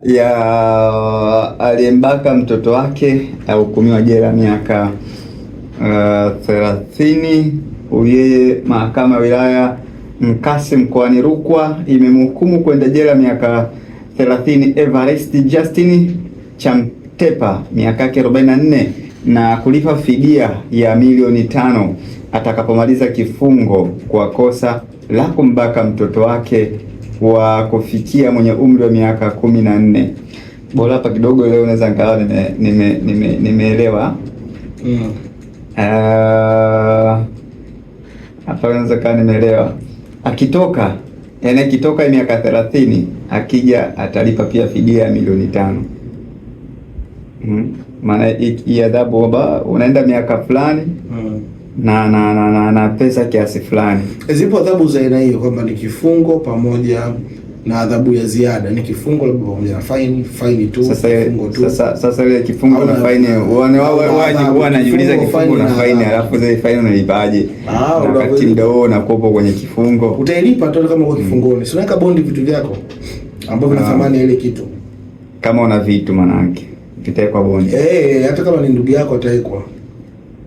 ya aliyembaka mtoto wake ahukumiwa jela miaka 30. Yeye mahakama ya wilaya Nkasi mkoani Rukwa imemhukumu kwenda jela miaka 30 Evarist Justin Chamtepa miaka yake 44 na kulipa fidia ya milioni 5 atakapomaliza kifungo kwa kosa la kumbaka mtoto wake wa kufikia mwenye umri wa miaka 14. Bora hapa kidogo leo unaweza nikawa nimeelewa. Hapa unaweza kaa nimeelewa. Akitoka miaka 30 akija atalipa pia fidia ya milioni 5. Maana hii adhabu unaenda miaka fulani na pesa kiasi fulani. Zipo adhabu za aina hiyo kwamba ni kifungo pamoja na adhabu ya ziada, ni kifungo labda pamoja na faini tu. Sasa ile kifungo na faini wao wanajiuliza kifungo na faini, alafu zile faini unalipaje? Wakati ndio unakopo kwenye kifungo utailipa tu kama uko kifungoni. Si unaweka bondi vitu vyako ambavyo vina thamani ile kitu, kama una vitu manake vitawekwa bondi. Hata kama ni ndugu yako atawekwa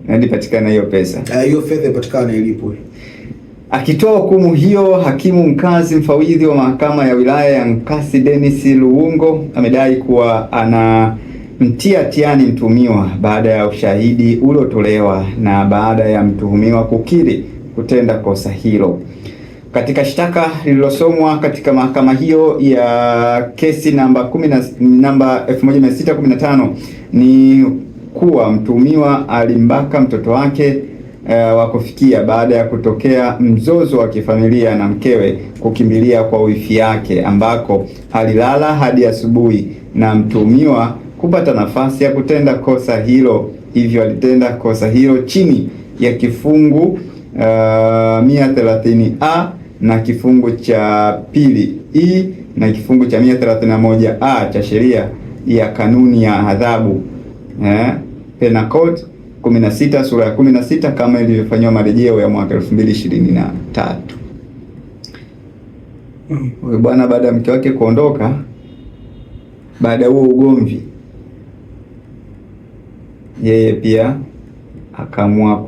hadi patikana hiyo pesa. Hiyo fedha ipatikane ilipwe. Akitoa hukumu hiyo, hakimu mkazi mfawidhi wa mahakama ya wilaya ya Nkasi Dennis Luwungo amedai kuwa anamtia hatiani mtuhumiwa baada ya ushahidi uliotolewa na baada ya mtuhumiwa kukiri kutenda kosa hilo. Katika shtaka lililosomwa katika mahakama hiyo ya kesi namba 1615 ni kuwa mtuhumiwa alimbaka mtoto wake wa kufikia baada ya kutokea mzozo wa kifamilia na mkewe kukimbilia kwa wifi yake, ambako alilala hadi asubuhi na mtuhumiwa kupata nafasi ya kutenda kosa hilo. Hivyo alitenda kosa hilo chini ya kifungu 130A na kifungu cha pili E na kifungu cha 131A cha sheria ya kanuni ya adhabu Penal Code 16 sura ya 16 kama ilivyofanywa marejeo ya mwaka 2023. Huyu bwana baada ya mke wake kuondoka, baada ya huo ugomvi, yeye pia akaamua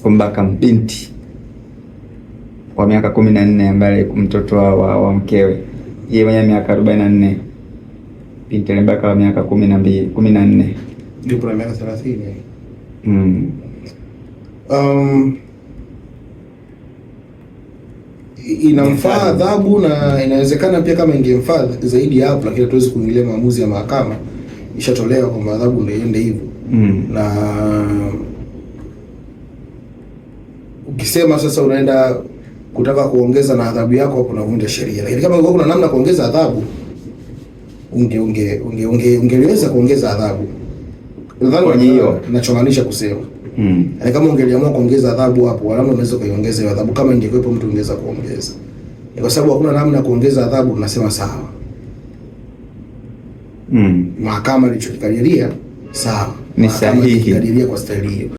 kumbaka binti wa miaka 14 ambaye mtoto wa mkewe, yeye mwenye miaka 44. Binti alimbaka wa miaka 14. Ndipo na miaka 30. Inamfaa adhabu na inawezekana pia kama ingemfaa zaidi hapo, lakini hatuwezi kuingilia maamuzi ya mahakama. Ishatolewa kwa adhabu ndio iende hivyo. Na ukisema sasa unaenda kutaka kuongeza na adhabu yako, hapo unavunja sheria. Lakini kama kuna namna kuongeza adhabu, ungeweza kuongeza adhabu. Nadhani hiyo ninachomaanisha kusema. Yaani kama ungeliamua kuongeza adhabu hapo, wala unaweza kuiongeza hiyo adhabu kama ingekuwepo mtu ungeweza kuongeza. Kwa sababu hakuna namna ya kuongeza adhabu, tunasema sawa. Mahakama ilichokadiria sawa. Ni sahihi. Kadiria kwa staili hiyo.